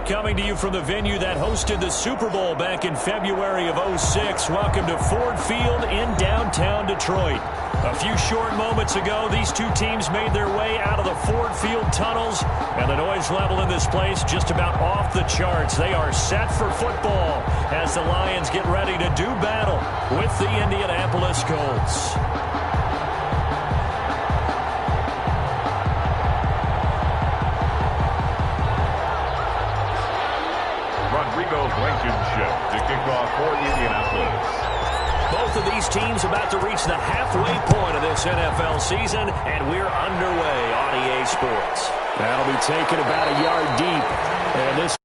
coming to you from the venue that hosted the Super Bowl back in February of '06. Welcome to Ford Field in downtown Detroit. A few short moments ago, these two teams made their way out of the Ford Field tunnels, and the noise level in this place just about off the charts. They are set for football as the Lions get ready to do battle with the Indianapolis Colts. Blankenship to kick off for Indianapolis. Both of these teams about to reach the halfway point of this NFL season, and we're underway on EA Sports. That'll be taken about a yard deep, and this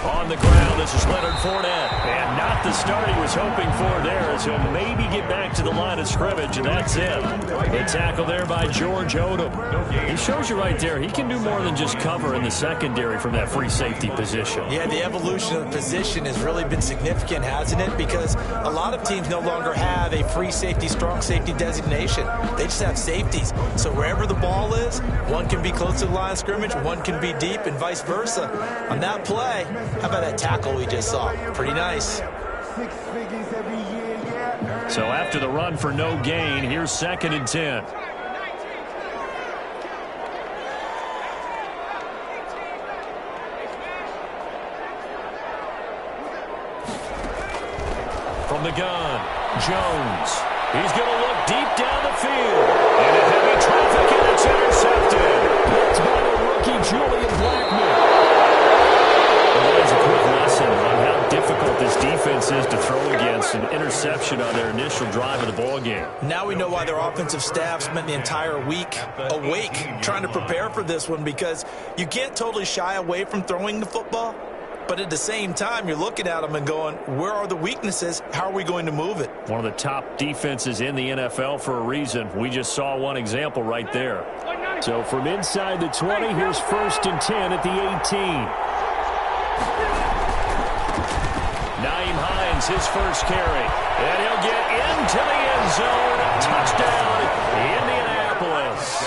on the ground, this is Leonard Fournette. And not the start he was hoping for there, as he'll maybe get back to the line of scrimmage, and that's it. The tackle there by George Odom. He shows you right there, he can do more than just cover in the secondary from that free safety position. Yeah, the evolution of the position has really been significant, hasn't it? Because a lot of teams no longer have a free safety, strong safety designation. They just have safeties. So wherever the ball is, one can be close to the line of scrimmage, one can be deep, and vice versa. On that play, how about that tackle we just saw? Pretty nice. So after the run for no gain, here's 2nd and 10. From the gun, Jones. He's going to look deep down the field. And in heavy traffic, and it's intercepted. It's by the rookie, Julian Blackmon. Well, that is a quick lesson on how difficult this defense is to throw against. An interception on their initial drive of the ball game. Now we know why their offensive staff spent the entire week awake trying to prepare for this one, because you can't totally shy away from throwing the football. But at the same time, you're looking at them and going, where are the weaknesses? How are we going to move it? One of the top defenses in the NFL for a reason. We just saw one example right there. So from inside the 20, here's 1st and 10 at the 18. Naeem Hines, his first carry. And he'll get into the end zone. Touchdown, Indianapolis.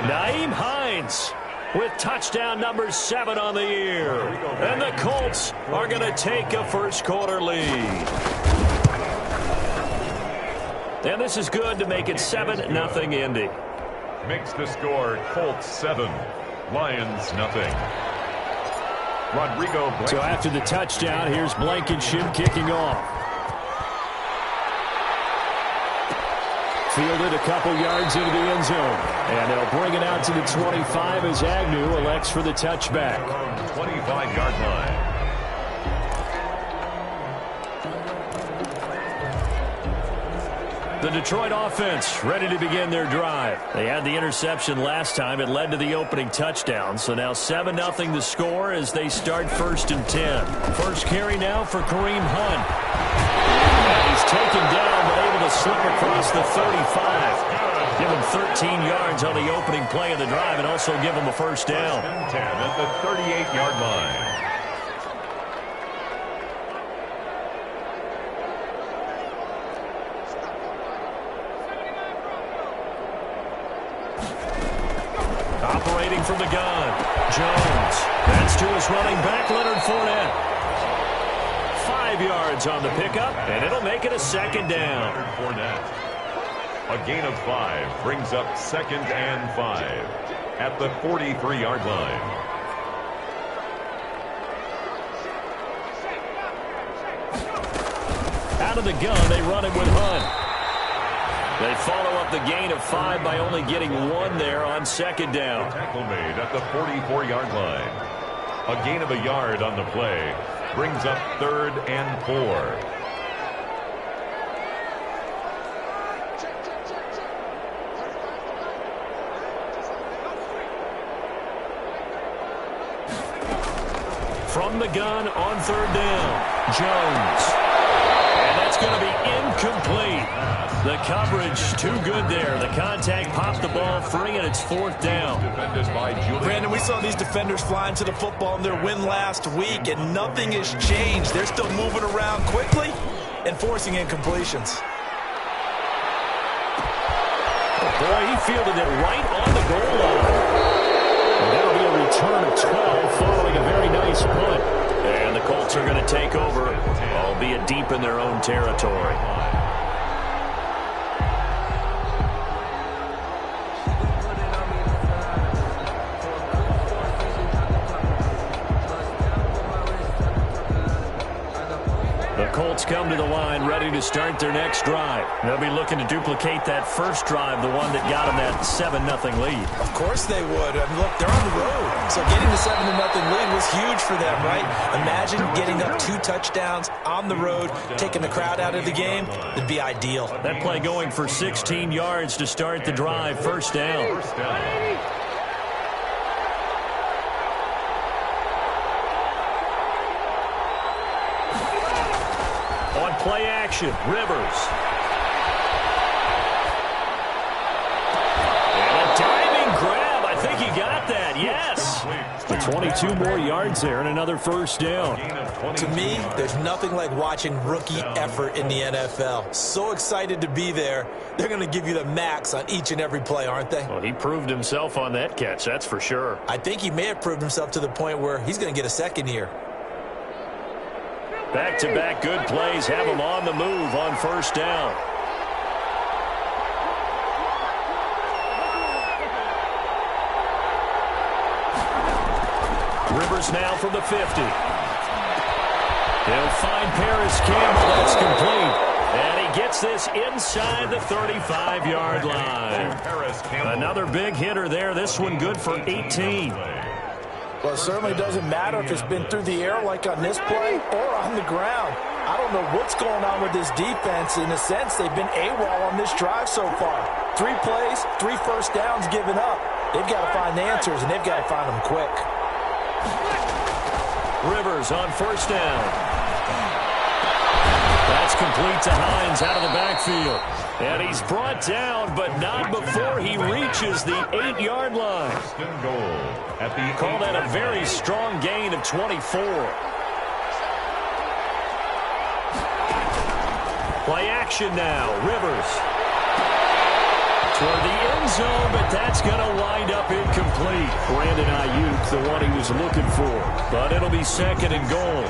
Naeem Hines with touchdown number 7 on the year. And the Colts are going to take a first-quarter lead. And this is good to make it 7-0 Indy. Makes the score Colts 7, Lions nothing. Rodrigo Blankenship. So after the touchdown, here's Blankenship kicking off. Fielded a couple yards into the end zone. And they'll bring it out to the 25 as Agnew elects for the touchback. 25-yard line. The Detroit offense ready to begin their drive. They had the interception last time. It led to the opening touchdown. So now 7-0 the score as they start 1st and 10. First carry now for Kareem Hunt. And he's taken down but able to slip across the 35. Give him 13 yards on the opening play of the drive and also give him a first down. 10 at the 38-yard line. Operating from the gun, Jones. That's to his running back, Leonard Fournette. 5 yards on the pickup, and it'll make it a second down. A gain of 5 brings up 2nd and 5 at the 43-yard line. Out of the gun, they run it with Hunt. They follow up the gain of 5 by only getting 1 there on 2nd down. Tackle made at the 44-yard line. A gain of a yard on the play brings up 3rd and 4. From the gun on 3rd down, Jones. And that's going to be incomplete. The coverage too good there. The contact popped the ball free, and it's 4th down. Brandon, we saw these defenders flying to the football in their win last week, and nothing has changed. They're still moving around quickly and forcing incompletions. Boy, he fielded it right on the goal line. And that'll be a return of 12 following a very nice punt. And the Colts are going to take over, albeit deep in their own territory. The Colts come to the line ready to start their next drive. They'll be looking to duplicate that first drive, the one that got them that 7-0 lead. Of course they would. I mean, look, they're on the road. So getting the 7-0 lead was huge for them, right? Imagine getting up 2 touchdowns on the road, taking the crowd out of the game. It'd be ideal. That play going for 16 yards to start the drive. First down. On play action, Rivers. And a diving grab. I think he got that, yes. The 22 more yards there and another first down. To me, there's nothing like watching rookie effort in the NFL. So excited to be there. They're going to give you the max on each and every play, aren't they? Well, he proved himself on that catch, that's for sure. I think he may have proved himself to the point where he's going to get a second year. Back-to-back good plays have him on the move on first down. Rivers now from the 50. He'll find Paris Campbell. That's complete. And he gets this inside the 35-yard line. Another big hitter there. This one good for 18. Well, it certainly doesn't matter if it's been through the air like on this play or on the ground. I don't know what's going on with this defense. In a sense, they've been AWOL on this drive so far. 3 plays, 3 first downs given up. They've got to find answers, and they've got to find them quick. Rivers on first down. That's complete to Hines out of the backfield. And he's brought down, but not before he reaches the 8-yard line. Call that a very strong gain of 24. Play action now. Rivers toward the end zone, but that's going to wind up incomplete. Brandon Ayuk, the one he was looking for. But it'll be 2nd and goal.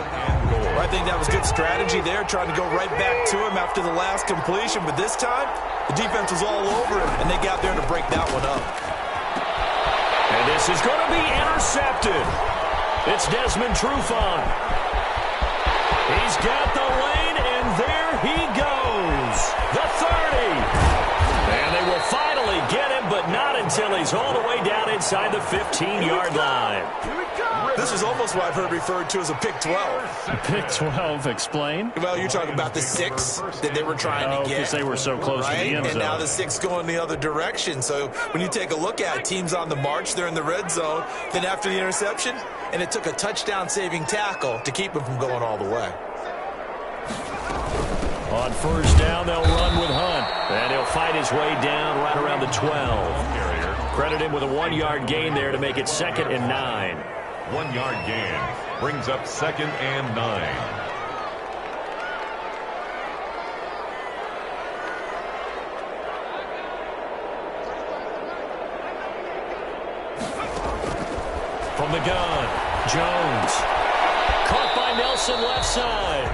I think that was good strategy there, trying to go right back to him after the last completion. But this time, the defense was all over him, and they got there to break that one up. And this is going to be intercepted. It's Desmond Trufant. He's got the lane, and there he goes. The 30. And they will finally get him, but not until he's all the way down inside the 15-yard line. This is almost what I've heard referred to as a pick 12. Pick 12, explain. Well, you're talking about the 6 that they were trying to get. Because they were so close to the end zone. And now the 6 going the other direction. So when you take a look at it, teams on the march, they're in the red zone. Then after the interception, and it took a touchdown-saving tackle to keep him from going all the way. On first down, they'll run with Hunt. And he'll fight his way down right around the 12. Credit him with a 1-yard gain there to make it 2nd and 9. 1-yard gain brings up 2nd and 9. From the gun, Jones. Caught by Nelson left side.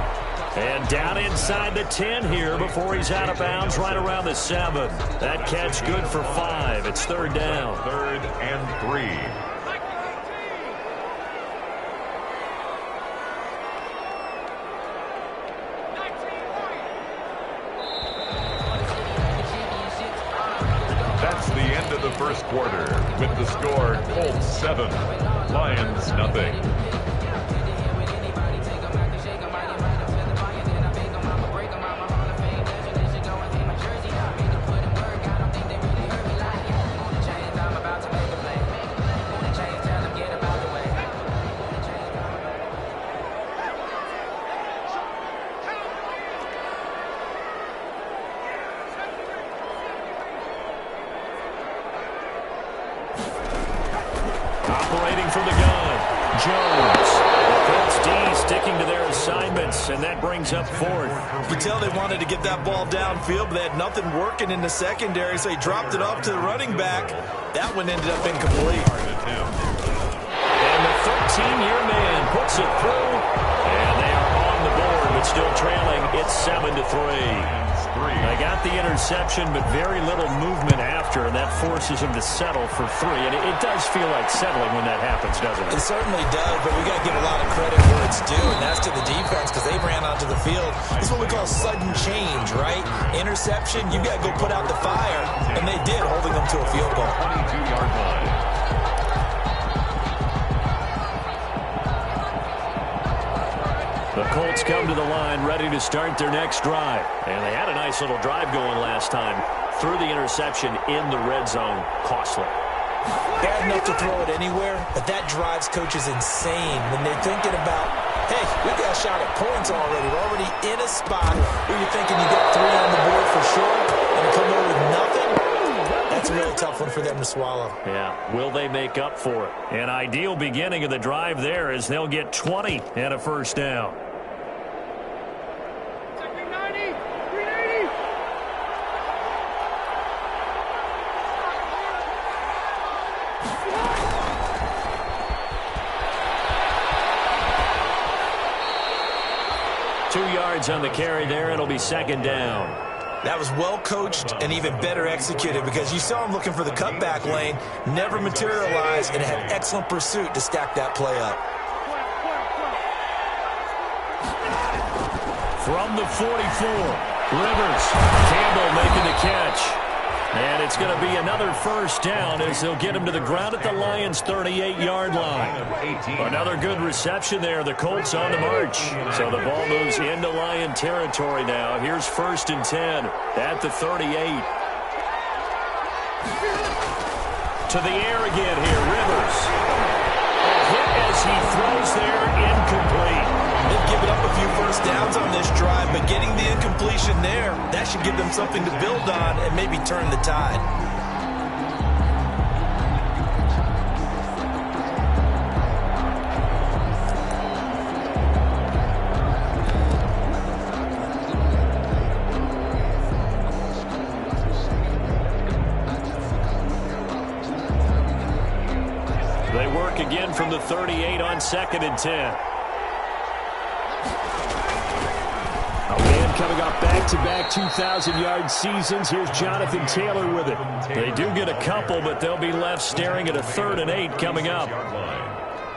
And down inside the 10 here before he's out of bounds right around the 7. That catch good for 5. It's third down. 3rd and 3. That's the end of the first quarter with the score Colts 7, Lions nothing. Operating from the gun, Jones. The Colts D sticking to their assignments, and that brings up 4th. You tell they wanted to get that ball downfield, but they had nothing working in the secondary, so he dropped it off to the running back. That one ended up incomplete. And the 13-year man puts it through, and they are on the board, but still trailing. It's 7-3. They got the interception, but very little movement after, and that forces him to settle for 3. And it does feel like settling when that happens, doesn't it? It certainly does, but we got to give a lot of credit where it's due, and that's to the defense because they ran onto the field. It's what we call sudden change, right? Interception, you got to go put out the fire, and they did, holding them to a field goal. 22-yard line. The Colts come to the line ready to start their next drive. And they had a nice little drive going last time. Threw the interception in the red zone. Costly. Bad enough to throw it anywhere, but that drives coaches insane when they're thinking about, hey, we got a shot at points already. We're already in a spot where you're thinking you got 3 on the board for sure, and to come over with nothing, that's a really tough one for them to swallow. Yeah, will they make up for it? An ideal beginning of the drive there as they'll get 20 and a first down. 2 yards on the carry there. It'll be second down. That was well coached and even better executed because you saw him looking for the cutback lane, never materialized, and had excellent pursuit to stack that play up. From the 44, Rivers. Campbell making the catch. And it's going to be another first down as they'll get him to the ground at the Lions' 38-yard line. Another good reception there. The Colts on the march. So the ball moves into Lion territory now. Here's 1st and 10 at the 38. To the air again here, Rivers. A hit as he throws there, incomplete. They've given up a few first downs on this drive, but getting the incompletion there, that should give them something to build on and maybe turn the tide. They work again from the 38 on 2nd and 10. Coming off back-to-back 2,000-yard seasons, here's Jonathan Taylor with it. They do get a couple, but they'll be left staring at a 3rd and 8 coming up.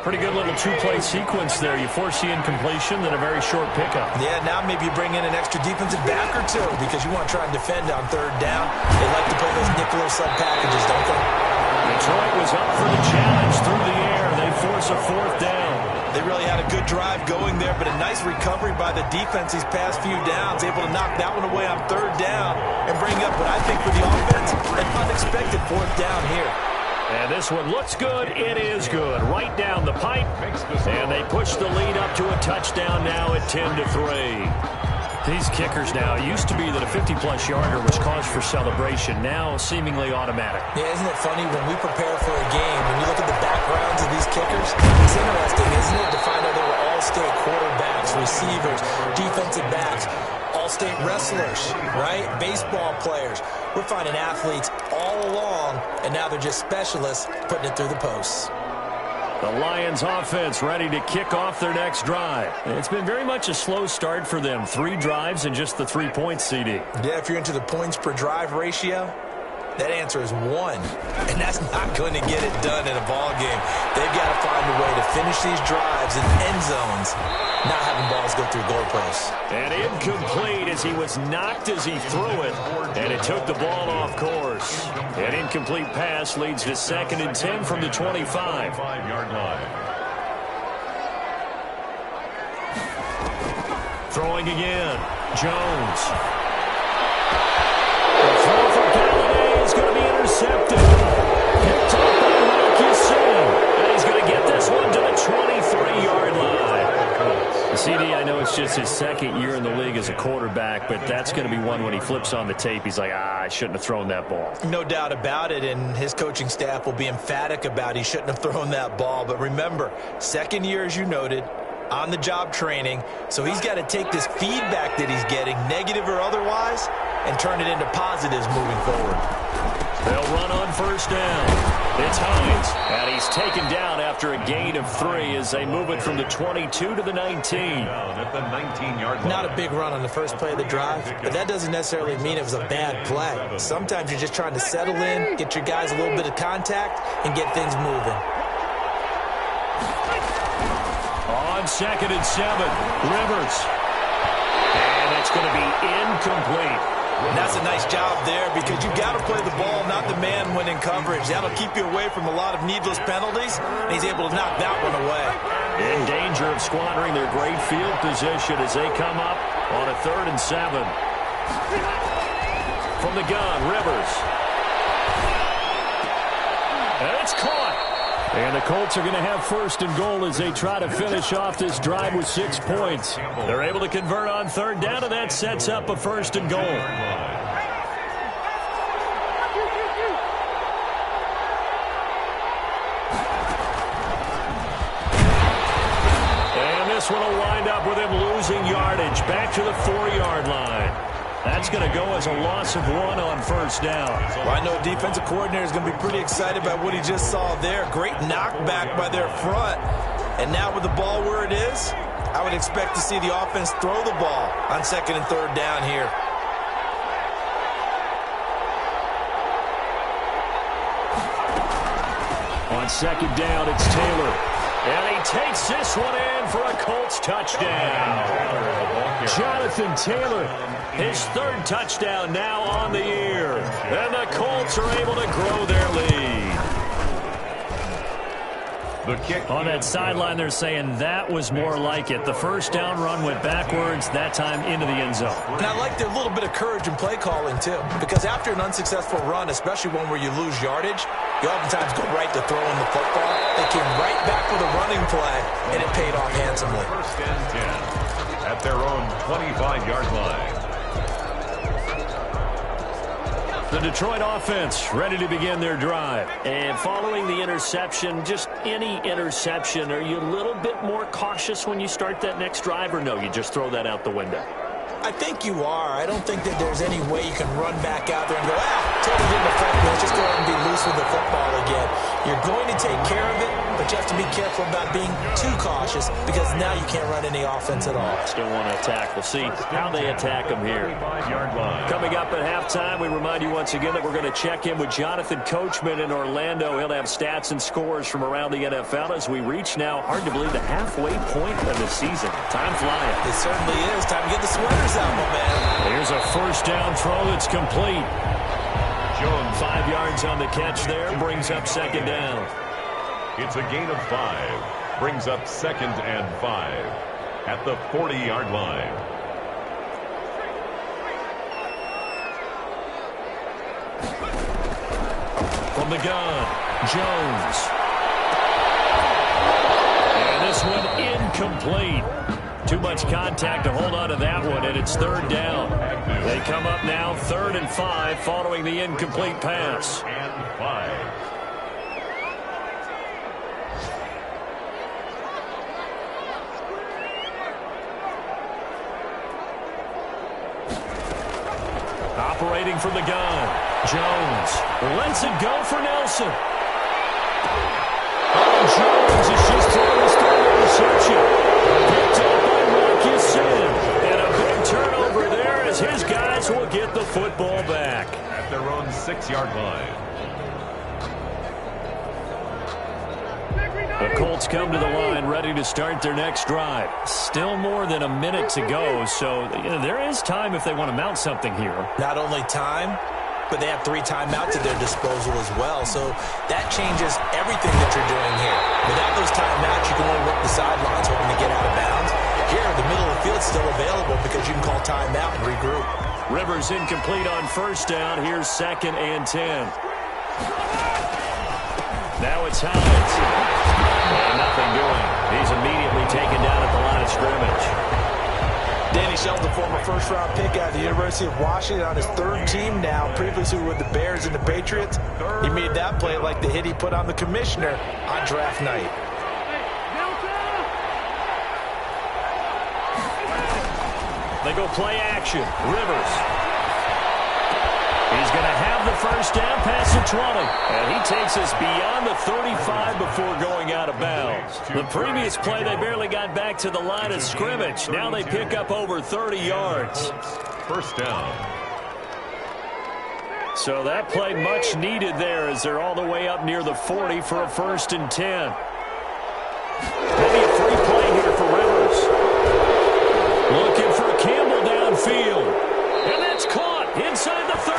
Pretty good little 2-play sequence there. You force the incompletion, then a very short pickup. Yeah, now maybe you bring in an extra defensive back or 2 because you want to try and defend on 3rd down. They like to play those nickel or sub packages, don't they? Detroit was up for the challenge through the air. They force a 4th down. They really had a good drive going there, but a nice recovery by the defense these past few downs, able to knock that one away on 3rd down and bring up what I think for the offense, an unexpected 4th down here. And this one looks good. It is good. Right down the pipe. And they push the lead up to a touchdown now at 10-3. These kickers now, it used to be that a 50-plus yarder was cause for celebration. Now seemingly automatic. Yeah, isn't it funny when we prepare for a game, when you look at the backgrounds of these kickers, it's interesting, isn't it, to find out they were all-state quarterbacks, receivers, defensive backs, all-state wrestlers, right? Baseball players. We're finding athletes all along, and now they're just specialists putting it through the posts. The Lions offense ready to kick off their next drive. It's been very much a slow start for them. 3 drives and just the 3 points, CD. Yeah, if you're into the points per drive ratio, that answer is 1. And that's not going to get it done in a ball game. They've got to find a way to finish these drives in end zones, not having balls go through goalposts. And incomplete as he was knocked as he threw it. And it took the ball off course. An incomplete pass leads to 2nd and 10 from the 25. 5-yard line. Throwing again. Jones. The throw for Galladay is going to be intercepted. Picked up by Marcus Singh. And he's going to get this one to the 23-yard line. CD, I know it's just his 2nd year in the league as a quarterback, but that's going to be one when he flips on the tape. He's like, I shouldn't have thrown that ball. No doubt about it, and his coaching staff will be emphatic about he shouldn't have thrown that ball. But remember, 2nd year, as you noted, on-the-job training, so he's got to take this feedback that he's getting, negative or otherwise, and turn it into positives moving forward. They'll run on 1st down. It's Hines, and he's taken down after a gain of 3 as they move it from the 22 to the 19. At the 19-yard line. Not a big run on the first play of the drive, but that doesn't necessarily mean it was a bad play. Sometimes you're just trying to settle in, get your guys a little bit of contact, and get things moving. On 2nd and 7, Rivers. And it's going to be incomplete. And that's a nice job there because you've got to play the ball, not the man when in coverage. That'll keep you away from a lot of needless penalties, and he's able to knock that one away. In danger of squandering their great field position as they come up on a 3rd and 7. From the gun, Rivers. And it's caught. And the Colts are going to have 1st and goal as they try to finish off this drive with 6 points. They're able to convert on 3rd down, and that sets up a 1st and goal. And this one will wind up with him losing yardage back to the 4-yard line. That's going to go as a loss of 1 on 1st down. Well, I know a defensive coordinator is going to be pretty excited by what he just saw there. Great knockback by their front. And now with the ball where it is, I would expect to see the offense throw the ball on 2nd and 3rd down here. On 2nd down, it's Taylor. And he takes this one in for a Colts touchdown. Jonathan Taylor, his 3rd touchdown now on the year. And the Colts are able to grow their lead. The kick on that sideline, they're saying that was more like it. The 1st down run went backwards, that time into the end zone. And I like their little bit of courage in play calling, too. Because after an unsuccessful run, especially one where you lose yardage, you oftentimes go right to throwing the football. They came right back with a running play, and it paid off handsomely. 1st and 10 at their own 25-yard line. The Detroit offense ready to begin their drive. And following the interception, just any interception, are you a little bit more cautious when you start that next drive, or no, you just throw that out the window? I think you are. I don't think that there's any way you can run back out there and go, totally didn't affect me. Let's just go ahead and be loose with the football again. You're going to take care of it, but you have to be careful about being too cautious because now you can't run any offense at all. Still want to attack. We'll see how they attack them here. Coming up at halftime, we remind you once again that we're going to check in with Jonathan Coachman in Orlando. He'll have stats and scores from around the NFL as we reach now, hard to believe, the halfway point of the season. Time flying. It certainly is. Time to get the sweaters out, my man. Here's a 1st down throw that's complete. Jones, 5 yards on the catch there, brings up 2nd down. It's a gain of 5, brings up 2nd and 5 at the 40-yard line. From the gun, Jones. And this one incomplete. Too much contact to hold on to that one, and it's 3rd down. They come up now 3rd and 5 following the incomplete pass. And 5. Operating from the gun, Jones lets it go for Nelson. Oh, Jones football back. At their own 6-yard line. The Colts come to the line ready to start their next drive. Still more than a minute to go, so there is time if they want to mount something here. Not only time, but they have 3 timeouts at their disposal as well, so that changes everything that you're doing here. Without those timeouts, you can only work the sidelines hoping to get out of bounds. Here, the middle of the field's still available because you can call timeout and regroup. Rivers incomplete on first down. Here's 2nd and 10. Now it's Hines. And nothing doing. He's immediately taken down at the line of scrimmage. Danny Shelton, the former first-round pick out of the University of Washington, on his 3rd team now, previously with the Bears and the Patriots. He made that play like the hit he put on the commissioner on draft night. They go play action. Rivers. He's going to have the first down past the 20. And he takes us beyond the 35 before going out of bounds. The previous play, they barely got back to the line of scrimmage. Now they pick up over 30 yards. First down. So that play much needed there as they're all the way up near the 40 for a 1st and 10. Maybe a free play here for Rivers. Looking for Campbell downfield. And that's caught inside the 30.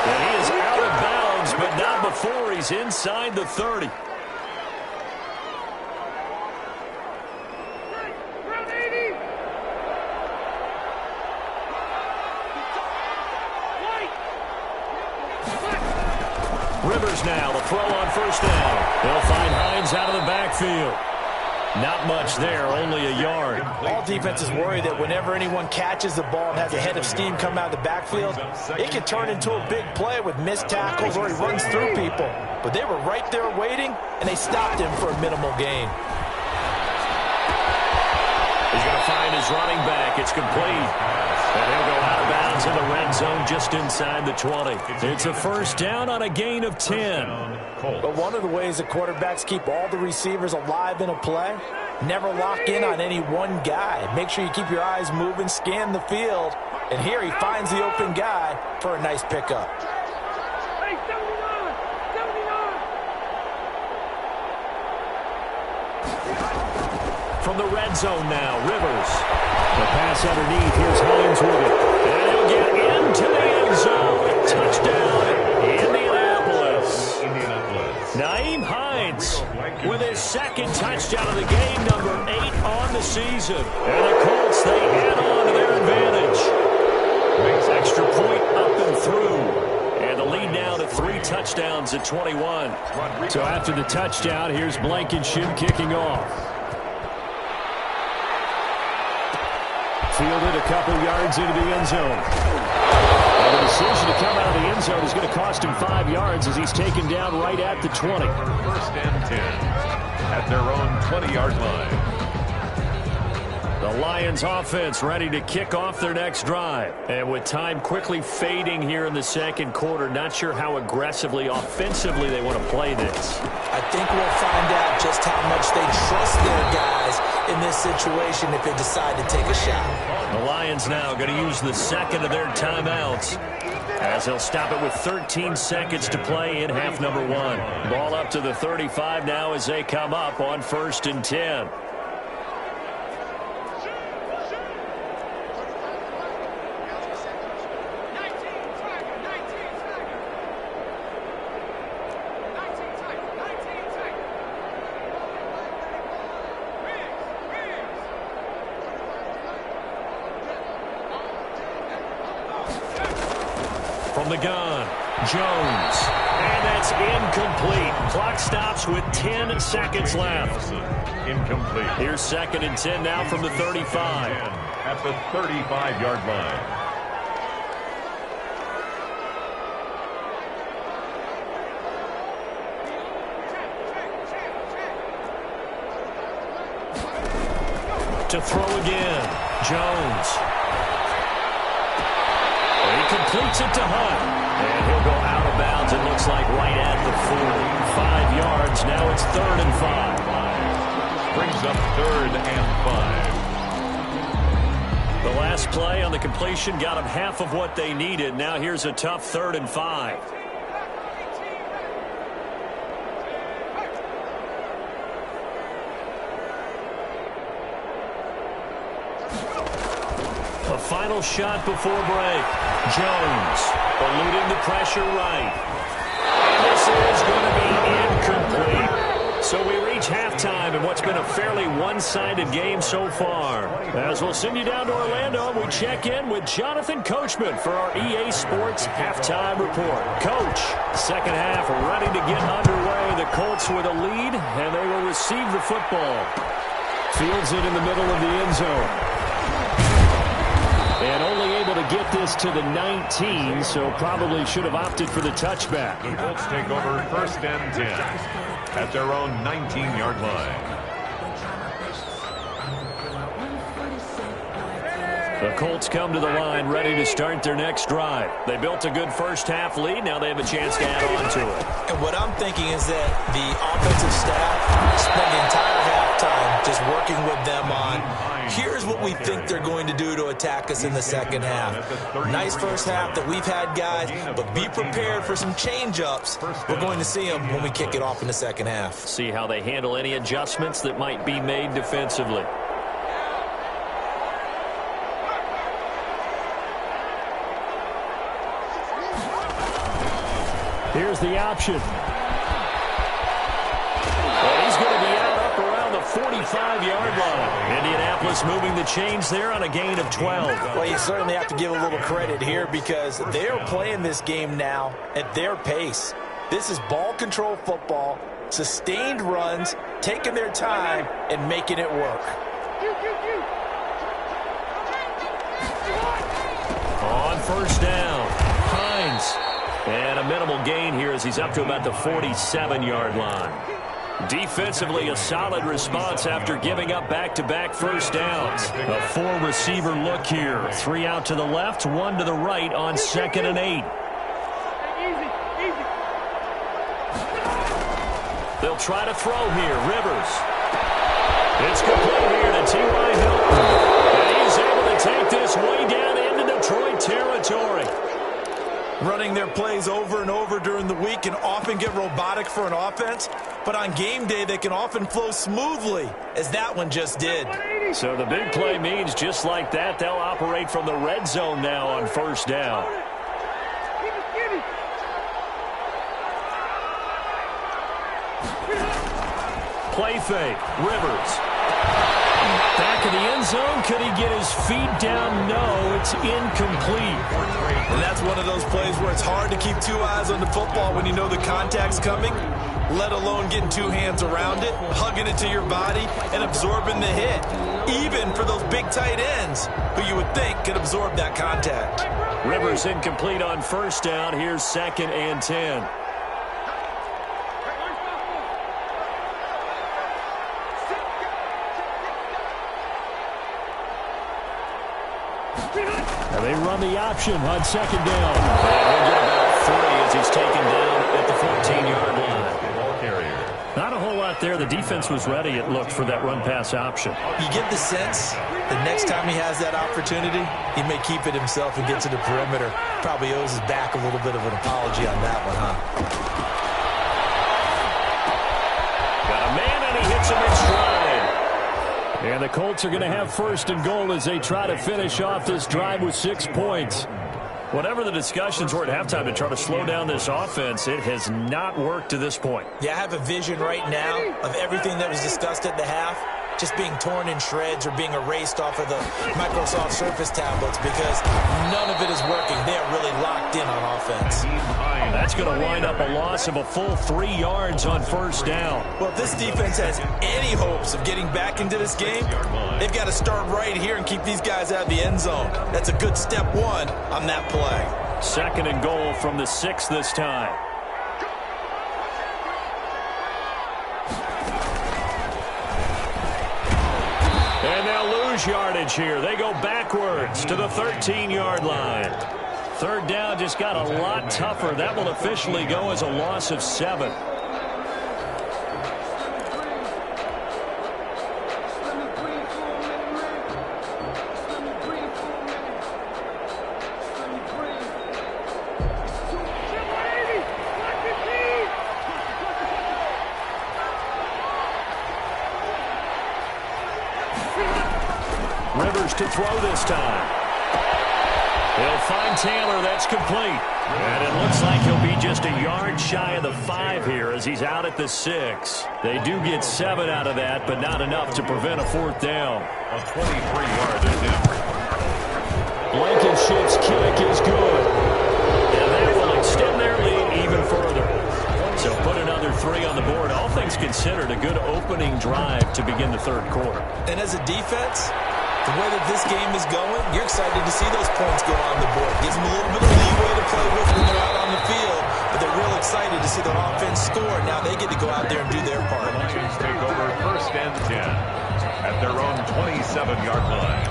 And he is out of bounds, but not before he's inside the 30. Rivers now, the throw on first down. They'll find Hines out of the backfield. Not much there, only a yard. All defenses worry that whenever anyone catches the ball and has a head of steam come out of the backfield, it can turn into a big play with missed tackles or he runs through people. But they were right there waiting, and they stopped him for a minimal gain. He's going to find his running back. It's complete. And he'll go out of bounds in the red zone just inside the 20. It's a first down on a gain of 10. But one of the ways that quarterbacks keep all the receivers alive in a play, never lock in on any one guy. Make sure you keep your eyes moving, scan the field. And here he finds the open guy for a nice pickup. From the red zone now, Rivers. The pass underneath. Here's Hines with it. And he'll get into the end zone. Touchdown, Indianapolis. Naeem Hines with his 2nd touchdown of the game, number 8 on the season. And the Colts, they add on to their advantage. Makes extra point up and through. And the lead now to 3 touchdowns at 21. So after the touchdown, here's Blankenship kicking off. Fielded a couple yards into the end zone. And the decision to come out of the end zone is going to cost him 5 yards as he's taken down right at the 20. 1st and 10 at their own 20-yard line. The Lions offense ready to kick off their next drive. And with time quickly fading here in the 2nd quarter, not sure how aggressively, offensively they want to play this. I think we'll find out just how much they trust their guys in this situation if they decide to take a shot. The Lions now going to use the 2nd of their timeouts as they'll stop it with 13 seconds to play in half number 1. Ball up to the 35 now as they come up on 1st and 10. From the gun, Jones. And that's incomplete. Clock stops with 10 seconds left. Incomplete. Here's 2nd and 10 now from the 35. At the 35-yard line. To throw again, Jones. Completes it to Hunt. And he'll go out of bounds, it looks like, right at the 40. 5 yards, now it's 3rd and 5. Brings up 3rd and 5. The last play on the completion, got them half of what they needed. Now here's a tough 3rd and 5. A final shot before break. Jones eluding the pressure right. This is going to be incomplete. So we reach halftime in what's been a fairly one-sided game so far. As we'll send you down to Orlando, we check in with Jonathan Coachman for our EA Sports Halftime Report. Coach, second half ready to get underway. The Colts with a lead, and they will receive the football. Fields it in the middle of the end zone. And only able to get this to the 19, so probably should have opted for the touchback. The Colts take over 1st and 10 at their own 19-yard line. The Colts come to the line ready to start their next drive. They built a good first-half lead. Now they have a chance to add on to it. And what I'm thinking is that the offensive staff spent the entire halftime just working with them on, here's what we think they're going to do to attack us in the second half. Nice first half that we've had, guys, but be prepared for some change-ups. We're going to see them when we kick it off in the second half. See how they handle any adjustments that might be made defensively. Here's the option. And he's going to be out up around the 45-yard line. Indianapolis moving the chains there on a gain of 12. Well, you certainly have to give a little credit here because they are playing this game now at their pace. This is ball control football, sustained runs, taking their time, and making it work. On first down, Hines. And a minimal gain here as he's up to about the 47-yard line. Defensively, a solid response after giving up back-to-back first downs. A 4-receiver look here. 3 out to the left, 1 to the right on 2nd and 8. They'll try to throw here. Rivers. It's complete here to T.Y. Hilton. And he's able to take this way down into Detroit territory. Running their plays over and over during the week can often get robotic for an offense, but on game day they can often flow smoothly, as that one just did. So the big play means just like that, they'll operate from the red zone now on first down. Play fake, Rivers. Back of the end zone, could he get his feet down? No, it's incomplete. And that's one of those plays where it's hard to keep 2 eyes on the football when you know the contact's coming, let alone getting 2 hands around it, hugging it to your body, and absorbing the hit. Even for those big tight ends who you would think could absorb that contact. Rivers incomplete on first down. Here's 2nd and 10. And they run the option on 2nd down. And he'll get about 3 as he's taken down at the 14-yard line. Ball carrier. Not a whole lot there. The defense was ready, it looked, for that run-pass option. You get the sense the next time he has that opportunity, he may keep it himself and get to the perimeter. Probably owes his back a little bit of an apology on that one, huh? Got a man, and he hits him in stride. And the Colts are going to have 1st and goal as they try to finish off this drive with 6 points. Whatever the discussions were at halftime to try to slow down this offense, it has not worked to this point. Yeah, I have a vision right now of everything that was discussed at the half just being torn in shreds or being erased off of the Microsoft Surface tablets because none of it is working. They are really locked in on offense. That's going to wind up a loss of a full 3 yards on first down. Well, if this defense has any hopes of getting back into this game, they've got to start right here and keep these guys out of the end zone. That's a good step 1 on that play. 2nd and goal from the 6 this time. And they'll lose yardage here. They go backwards to the 13-yard line. 3rd down just got a lot tougher. That will officially go as a loss of 7. Rivers to throw this time. He'll find Taylor. That's complete. And it looks like he'll be just a yard shy of the 5 here as he's out at the 6. They do get 7 out of that, but not enough to prevent a 4th down. A 23-yard attempt. Blankenship's kick is good. And that will extend their lead even further. So put another 3 on the board. All things considered, a good opening drive to begin the 3rd quarter. And as a defense, the way that this game is going, you're excited to see those points go on the board. Gives them a little bit of leeway to play with when they're out on the field, but they're real excited to see their offense score. Now they get to go out there and do their part. Lions take over 1st and 10 at their own 27-yard line.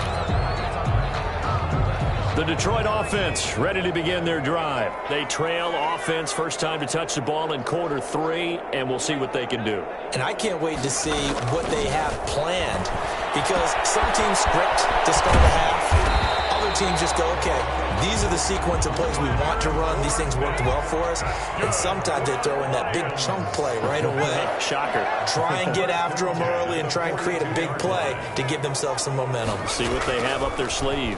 The Detroit offense ready to begin their drive. They trail offense, first time to touch the ball in quarter 3, and we'll see what they can do. And I can't wait to see what they have planned, because some teams script to start a half. Other teams just go, okay, these are the sequence of plays we want to run. These things worked well for us. And sometimes they throw in that big chunk play right away. Shocker. Try and get after them early and try and create a big play to give themselves some momentum. See what they have up their sleeve.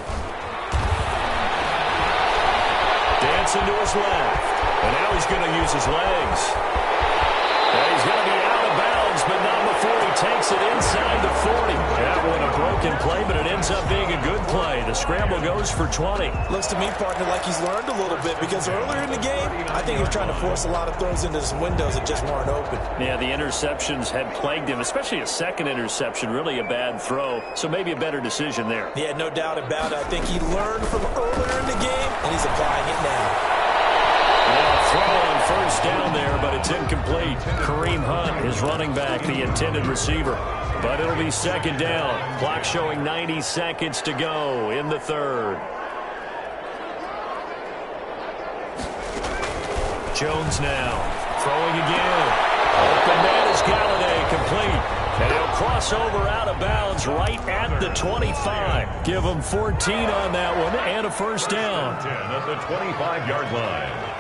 Dancing to his left. And now he's going to use his legs. And he's going to be out of bounds, but not before he takes it inside the 40. That one a broken play, but it ends up being a good play. The scramble goes for 20. Looks to me, partner, like he's learned a little bit, because earlier in the game, I think he was trying to force a lot of throws into some windows that just weren't open. Yeah, the interceptions had plagued him, especially a second interception, really a bad throw. So maybe a better decision there. Yeah, no doubt about it. I think he learned from earlier in the game, and he's applying it now. Throw on first down there, but it's incomplete. Kareem Hunt, his running back, the intended receiver. But it'll be 2nd down. Clock showing 90 seconds to go in the 3rd. Jones now throwing again. Open man is Galladay, complete. And he'll cross over out of bounds right at the 25. Give him 14 on that one and a 1st down. 10 at the 25-yard line.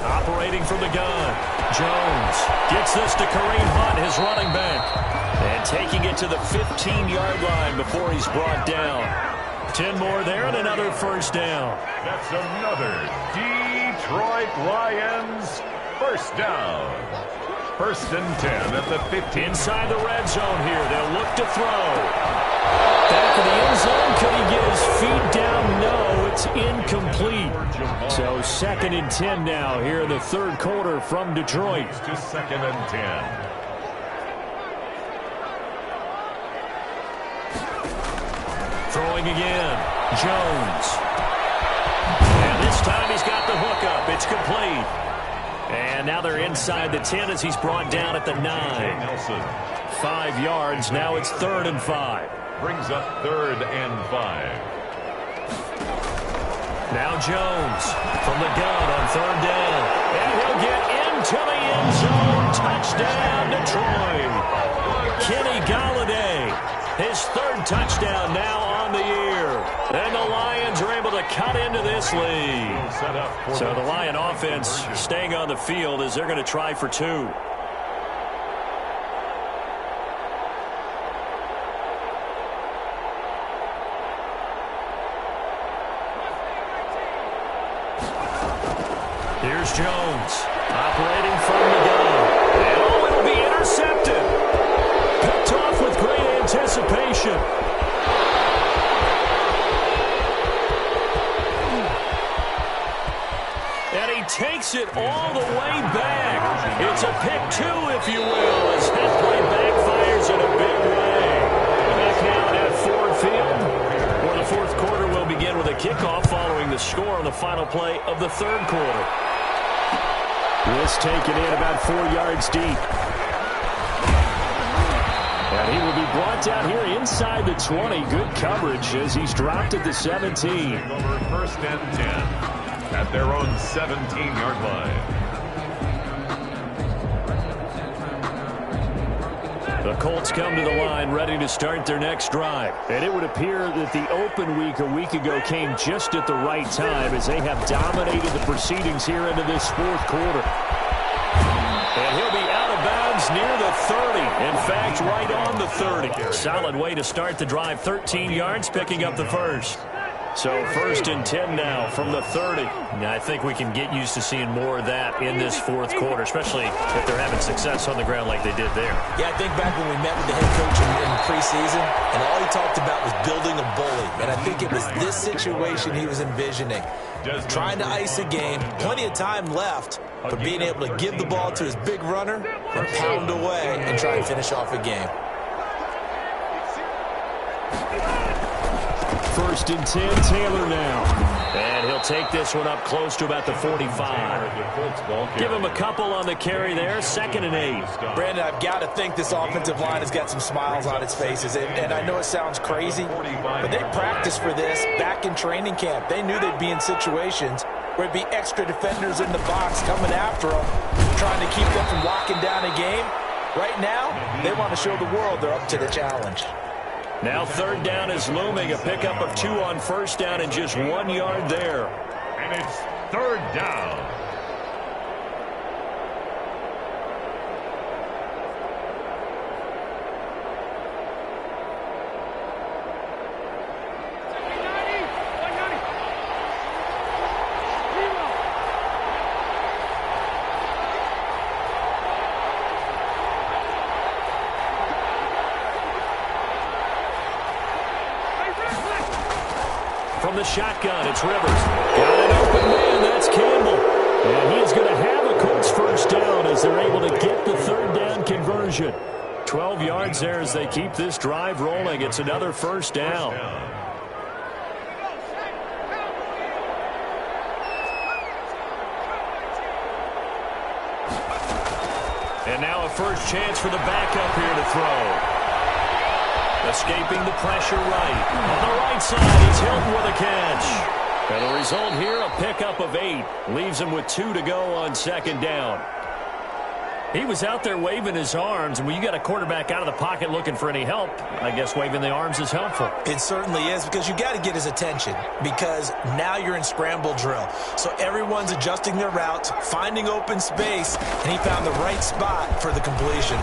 Operating from the gun. Jones gets this to Kareem Hunt, his running back. And taking it to the 15-yard line before he's brought down. 10 more there and another 1st down. That's another Detroit Lions 1st down. 1st and 10 at the 15. Inside the red zone here. They'll look to throw. Back to the end zone. Could he get his feet down? No, it's incomplete. So 2nd and 10 now here in the 3rd quarter from Detroit. To 2nd and 10. Throwing again. Jones. And this time he's got the hookup. It's complete. And now they're inside the 10 as he's brought down at the 9. 5 yards. Now it's 3rd and 5. Brings up 3rd and 5. Now Jones from the gun on 3rd down. And he'll get into the end zone. Touchdown, Detroit. Kenny Galladay, his 3rd touchdown now on the year. And the Lions are able to cut into this lead. So the Lion offense staying on the field as they're going to try for 2. Here's Jones operating from the gun. And oh, it'll be intercepted. Picked off with great anticipation. And he takes it all the way back. It's a pick 2, if you will, as that play backfires in a big way. Back now at Ford Field, where the 4th quarter will begin with a kickoff following the score on the final play of the 3rd quarter. This taken in about 4 yards deep. And he will be brought down here inside the 20. Good coverage as he's dropped at the 17. Over 1st and 10 at their own 17-yard line. The Colts come to the line ready to start their next drive. And it would appear that the open week a week ago came just at the right time as they have dominated the proceedings here into this fourth quarter. And he'll be out of bounds near the 30. In fact, right on the 30. Solid way to start the drive. 13 yards, picking up the first. So 1st and 10 now from the 30. Now, I think we can get used to seeing more of that in this fourth quarter, especially if they're having success on the ground like they did there. Yeah, I think back when we met with the head coach in preseason, and all he talked about was building a bully. And I think it was this situation he was envisioning. Trying to ice a game, plenty of time left, but being able to give the ball to his big runner and pound away and try and finish off a game. 1st and 10, Taylor now. And he'll take this one up close to about the 45. Give him a couple on the carry there. 2nd and 8. Brandon, I've got to think this offensive line has got some smiles on its faces. And I know it sounds crazy, but they practiced for this back in training camp. They knew they'd be in situations where it'd be extra defenders in the box coming after them, trying to keep them from locking down a game. Right now, they want to show the world they're up to the challenge. Now 3rd down is looming. A pickup of 2 on 1st down and just 1 yard there. And it's 3rd down. From the shotgun, it's Rivers. Got an open man, that's Campbell. And he is going to have a Colts 1st down as they're able to get the 3rd down conversion. 12 yards there as they keep this drive rolling. It's another 1st down. And now a first chance for the backup here to throw. Escaping the pressure right. On the right side, it's Hilton with a catch. And the result here, a pickup of 8. Leaves him with 2 to go on 2nd down. He was out there waving his arms, and when you got a quarterback out of the pocket looking for any help, I guess waving the arms is helpful. It certainly is, because you got to get his attention, because now you're in scramble drill. So everyone's adjusting their routes, finding open space, and he found the right spot for the completion.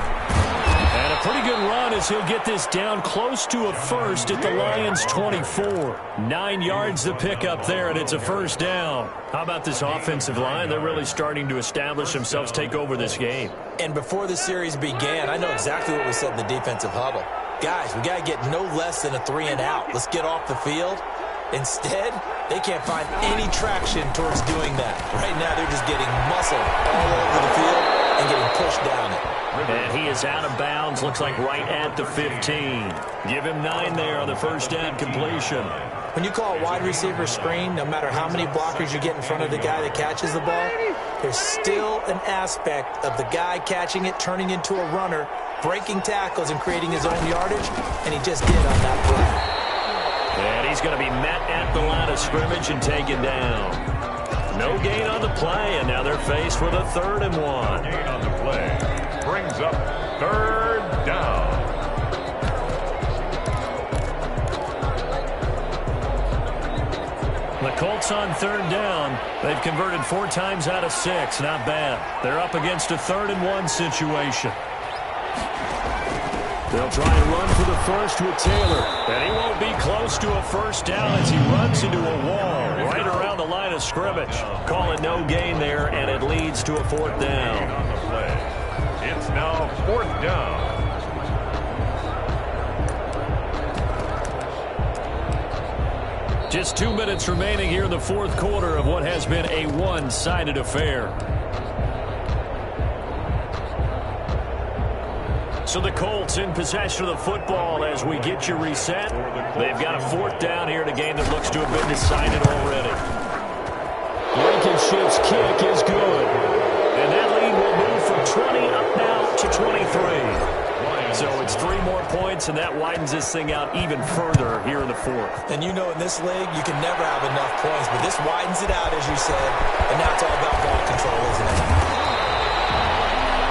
And a pretty good run as he'll get this down close to a first at the Lions' 24. 9 yards to pick up there, and it's a 1st down. How about this offensive line? They're really starting to establish themselves, take over this game. And before the series began, I know exactly what we said in the defensive huddle. Guys, we got to get no less than a 3 and out. Let's get off the field. Instead, they can't find any traction towards doing that. Right now, they're just getting muscled all over the field and getting pushed down it. And he is out of bounds, looks like right at the 15. Give him 9 there on the 1st down completion. When you call a wide receiver screen, no matter how many blockers you get in front of the guy that catches the ball, there's still an aspect of the guy catching it, turning into a runner, breaking tackles and creating his own yardage, and he just did on that play. And he's going to be met at the line of scrimmage and taken down. No gain on the play, and now they're faced with a 3rd and 1. Gain on the play brings up 3rd down. The Colts on 3rd down. They've converted 4 times out of 6. Not bad. They're up against a 3rd and 1 situation. They'll try and run for the first with Taylor. And he won't be close to a 1st down as he runs into a wall right around the line of scrimmage. Call it no gain there, and it leads to a 4th down. It's now 4th down. Just 2 minutes remaining here in the 4th quarter of what has been a one-sided affair. So the Colts in possession of the football as we get you reset. They've got a 4th down here in a game that looks to have been decided already. Blankenship's kick is good. And that lead will move from 20 up now to 23. So it's 3 more points, and that widens this thing out even further here in the 4th. And you know, in this league, you can never have enough points, but this widens it out, as you said, and now it's all about ball control, isn't it?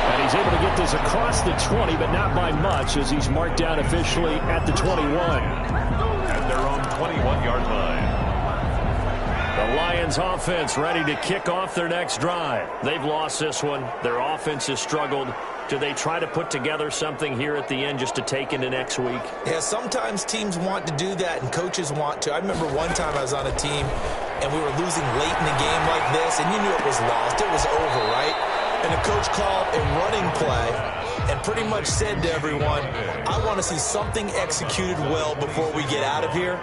And he he's able to get this across the 20, but not by much as he's marked down officially at the 21. At their own 21-yard line. The Lions offense ready to kick off their next drive. They've lost this one. Their offense has struggled. Do they try to put together something here at the end just to take into next week? Yeah, sometimes teams want to do that and coaches want to. I remember one time I was on a team and we were losing late in a game like this, and you knew it was lost. It was over, right? And the coach called a running play and pretty much said to everyone, I want to see something executed well before we get out of here.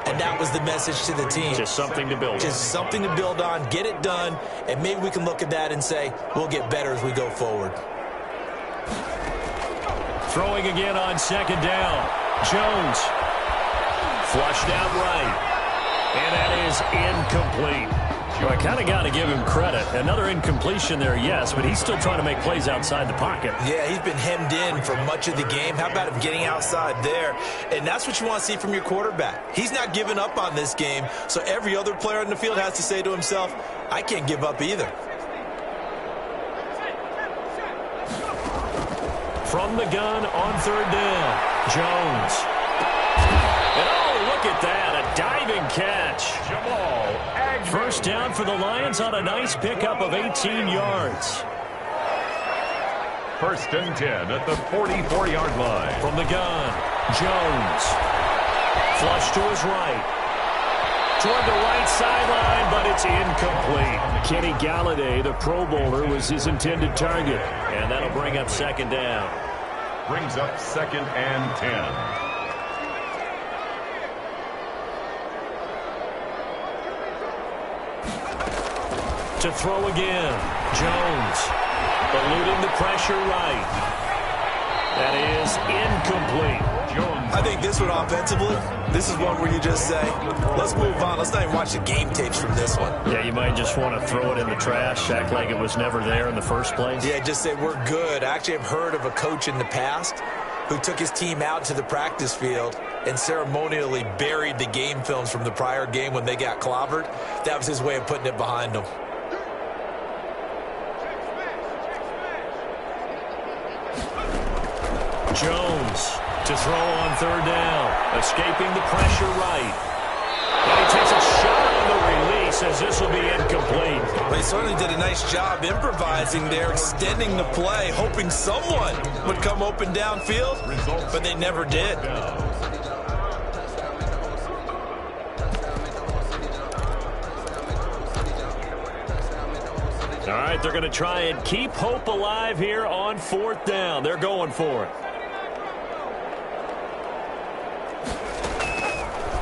And that was the message to the team. Just something to build on. Just something to build on, get it done, and maybe we can look at that and say, we'll get better as we go forward. Throwing again on second down. Jones. Flushed out right. And that is incomplete. Well, I kind of got to give him credit. Another incompletion there, yes, but he's still trying to make plays outside the pocket. Yeah, he's been hemmed in for much of the game. How about him getting outside there? And that's what you want to see from your quarterback. He's not giving up on this game, so every other player in the field has to say to himself, I can't give up either. From the gun on third down, Jones. And oh, look at that, a diving catch. First down for the Lions on a nice pickup of 18 yards. First and 10 at the 44-yard line. From the gun, Jones. Flush to his right. Toward the right sideline, but it's incomplete. Kenny Galladay, the Pro Bowler, was his intended target. And that'll bring up second down. Brings up second and 10. To throw again, Jones. Eluding the pressure right. That is incomplete. Jones. I think this one offensively, this is one where you just say, let's move on. Let's not even watch the game tapes from this one. Yeah, you might just want to throw it in the trash, act like it was never there in the first place. Yeah, just say we're good. I actually have heard of a coach in the past who took his team out to the practice field and ceremonially buried the game films from the prior game when they got clobbered. That was his way of putting it behind them. Jones to throw on third down, escaping the pressure right. And he takes a shot on the release as this will be incomplete. Well, he certainly did a nice job improvising there, extending the play, hoping someone would come open downfield, but they never did. All right, they're going to try and keep hope alive here on fourth down. They're going for it.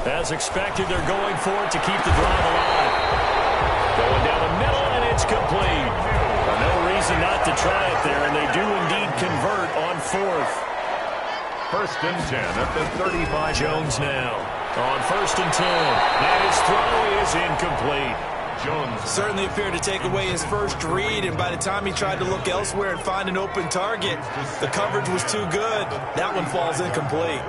As expected, they're going for it to keep the drive alive. Going down the middle, and it's complete. No reason not to try it there, and they do indeed convert on fourth. First and 10 at the 35. Jones now on first and 10. And his throw is incomplete. Jones certainly appeared to take away his first read, and by the time he tried to look elsewhere and find an open target, the coverage was too good. That one falls incomplete.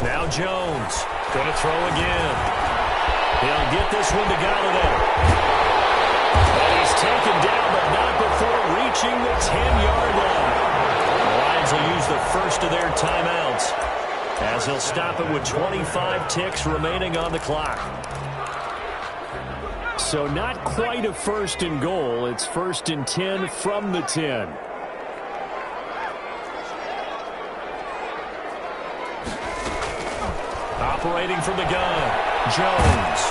Now Jones going to throw again. He'll get this one to Galladay. And he's taken down, but not before reaching the 10-yard line. The Lions will use the first of their timeouts as he'll stop it with 25 ticks remaining on the clock. So not quite a first and goal. It's first and 10 from the 10. Operating from the gun, Jones.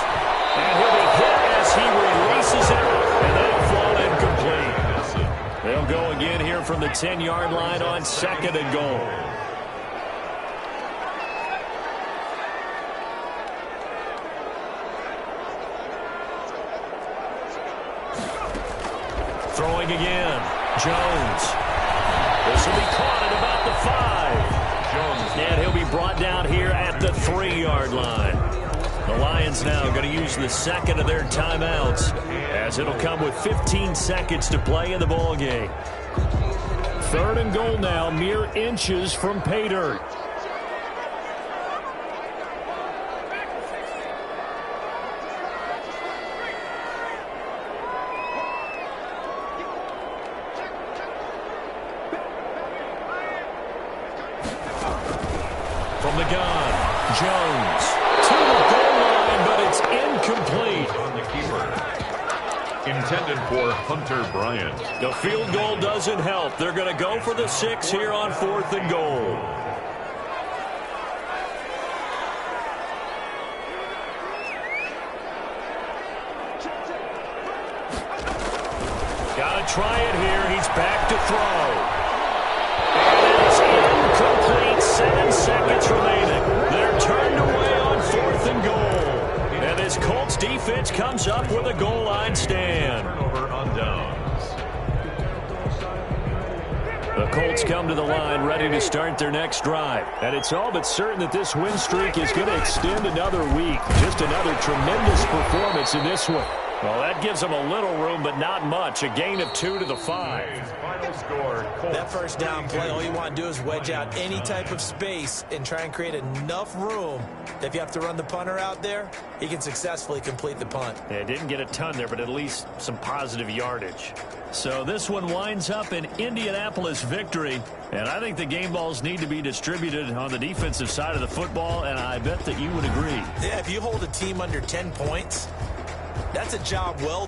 And he'll be hit as he releases it, and that'll fall incomplete. They'll go again here from the 10-yard line on second and goal. Throwing again, Jones. This will be caught at about the 5. And he'll be brought down here at the 3-yard line. The Lions now going to use the second of their timeouts as it'll come with 15 seconds to play in the ball game. Third and goal now, mere inches from pay dirt. From the gun, Jones to the goal line, but it's incomplete. On the keeper. Intended for Hunter Bryant. The field goal doesn't help. They're going to go for the 6 here on 4th and goal. Got to try it here. He's back to throw. And it's incomplete. 7 seconds remaining. They're turned away on 4th and goal. And this Colts defense comes up with a goal line stand. Turnover on downs. The Colts come to the line ready to start their next drive. And it's all but certain that this win streak is going to extend another week. Just another tremendous performance in this one. Well, that gives them a little room, but not much. A gain of 2 to the 5. Final score, Colts. That first down play, all you want to do is wedge out any type of space and try and create enough room that if you have to run the punter out there, he can successfully complete the punt. Yeah, didn't get a ton there, but at least some positive yardage. So this one winds up an Indianapolis victory, and I think the game balls need to be distributed on the defensive side of the football, and I bet that you would agree. Yeah, if you hold a team under 10 points, that's a job well